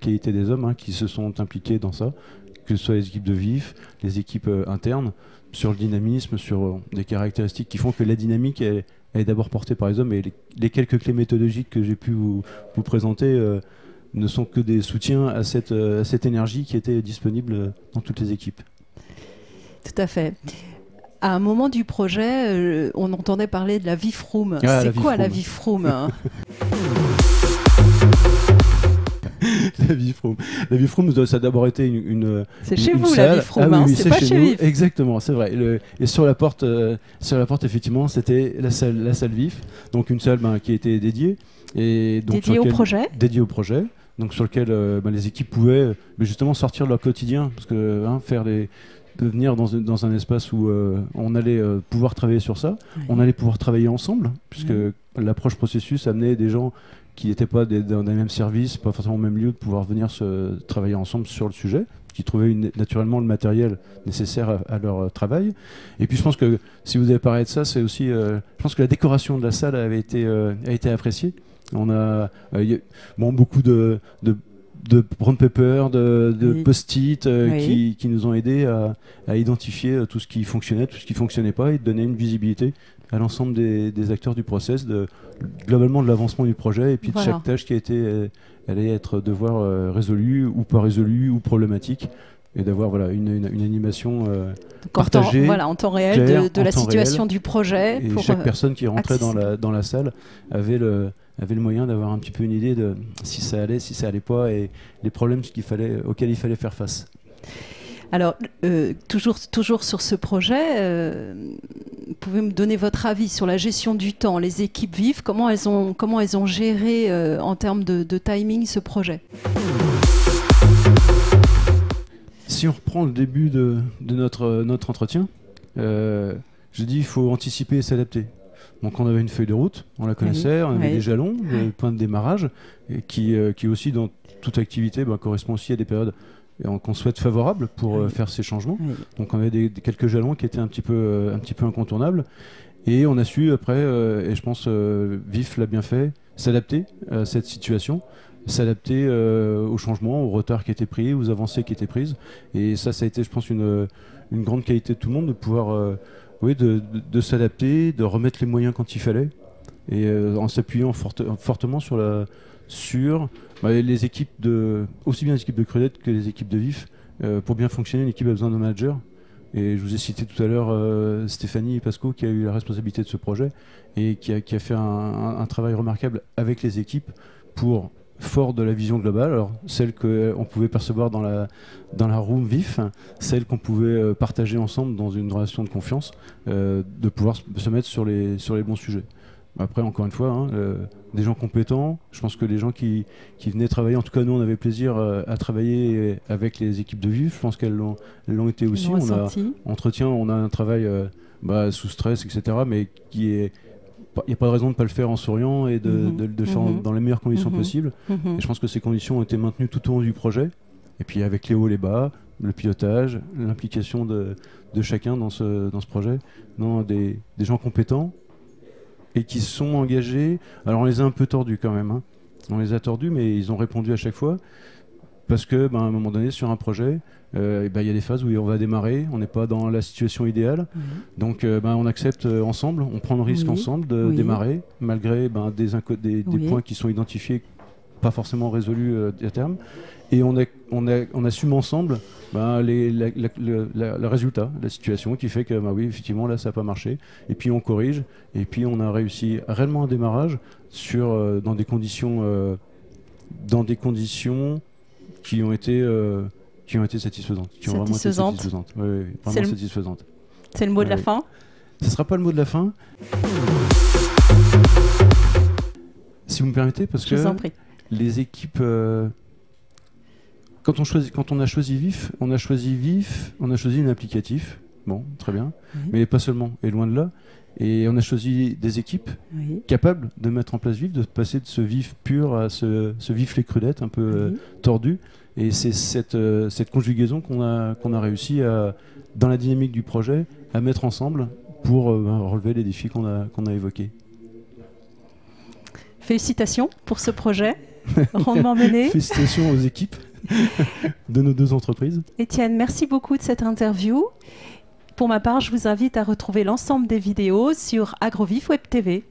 qualité des hommes qui se sont impliqués dans ça, que ce soit les équipes de VIF, les équipes internes, sur le dynamisme, sur des caractéristiques qui font que la dynamique elle est d'abord portée par les hommes, et les quelques clés méthodologiques que j'ai pu vous présenter ne sont que des soutiens à cette énergie qui était disponible dans toutes les équipes. Tout à fait. À un moment du projet, on entendait parler de la VIF Room. C'est quoi la VIF Room La VIF Room. La VIF Room, ça a d'abord été une c'est chez une vous salle. la VIF Room, oui, c'est pas chez VIF. Exactement, c'est vrai. Et sur la porte, effectivement, c'était la salle VIF, donc une salle qui était dédiée. Et donc dédiée au projet. Dédiée au projet. Donc sur lequel les équipes pouvaient justement sortir de leur quotidien, parce que de venir dans un espace où on allait pouvoir travailler sur ça, on allait pouvoir travailler ensemble, puisque l'approche processus amenait des gens qui n'étaient pas dans les mêmes services, pas forcément au même lieu, de pouvoir venir travailler ensemble sur le sujet, qui trouvaient naturellement le matériel nécessaire à leur travail. Et puis je pense que si vous avez parlé de ça, c'est aussi, je pense que la décoration de la salle a été appréciée. On a beaucoup de brown paper, de post-it qui nous ont aidés à identifier tout ce qui fonctionnait, tout ce qui ne fonctionnait pas, et de donner une visibilité à l'ensemble des acteurs du process, globalement de l'avancement du projet, et puis de chaque tâche qui allait devoir résolue ou pas résolue ou problématique, et d'avoir une animation partagée, en temps réel, claire, de la situation du projet. Et chaque personne qui rentrait dans la salle avait le moyen d'avoir un petit peu une idée de si ça allait pas, et les problèmes auxquels il fallait faire face. Alors, toujours sur ce projet, vous pouvez me donner votre avis sur la gestion du temps, les équipes VIF, comment elles ont géré en termes de timing ce projet? Si on reprend le début de notre entretien, je dis il faut anticiper et s'adapter. Donc on avait une feuille de route, on la connaissait, on avait des jalons, des points de démarrage, et qui aussi dans toute activité correspond aussi à des périodes qu'on souhaite favorables pour faire ces changements. Donc on avait quelques jalons qui étaient un petit peu incontournables, et on a su après, et je pense VIF l'a bien fait, s'adapter à cette situation, s'adapter aux changements, aux retards qui étaient pris, aux avancées qui étaient prises. Et ça a été, je pense, une grande qualité de tout le monde, de pouvoir de s'adapter, de remettre les moyens quand il fallait, et en s'appuyant fortement sur les équipes aussi bien les équipes de Crudette que les équipes de VIF. Pour bien fonctionner, une équipe a besoin d'un manager. Et je vous ai cité tout à l'heure Stéphanie Pasco, qui a eu la responsabilité de ce projet et qui a fait un travail remarquable avec les équipes fort de la vision globale, alors celle qu'on pouvait percevoir dans la room VIF, celle qu'on pouvait partager ensemble dans une relation de confiance, de pouvoir se mettre sur les bons sujets. Après, encore une fois, des gens compétents, je pense que les gens qui venaient travailler, en tout cas nous on avait plaisir à travailler avec les équipes de VIF, je pense qu'elles l'ont été aussi. On a un travail sous stress, etc., mais il n'y a pas de raison de ne pas le faire en souriant et de le faire dans les meilleures conditions possibles. Et je pense que ces conditions ont été maintenues tout au long du projet. Et puis avec les hauts et les bas, le pilotage, l'implication de chacun dans ce projet. Non, des gens compétents et qui se sont engagés. Alors on les a un peu tordus quand même. On les a tordus, mais ils ont répondu à chaque fois. Parce que, à un moment donné, sur un projet, il y a des phases où on va démarrer, on n'est pas dans la situation idéale. Donc, on accepte ensemble, on prend le risque ensemble de démarrer, malgré des points qui sont identifiés, pas forcément résolus à terme. Et on assume ensemble le résultat, la situation, qui fait que, oui, effectivement, là, ça n'a pas marché. Et puis, on corrige. Et puis, on a réussi réellement un démarrage dans des conditions qui ont été satisfaisantes, qui ont vraiment été satisfaisantes. Oui, vraiment satisfaisantes. C'est le mot de la fin? Ce ne sera pas le mot de la fin. Si vous me permettez, parce que les équipes, quand on a choisi VIF, on a choisi une applicatif. Bon, très bien, mais pas seulement, et loin de là. Et on a choisi des équipes capables de mettre en place VIF, de passer de ce VIF pur à ce VIF les crudettes, un peu tordu. Et c'est cette conjugaison qu'on a réussi dans la dynamique du projet à mettre ensemble pour relever les défis qu'on a évoqués. Félicitations pour ce projet. Rondement mené. Félicitations aux équipes de nos 2 entreprises. Étienne, merci beaucoup de cette interview. Pour ma part, je vous invite à retrouver l'ensemble des vidéos sur AgroVif Web TV.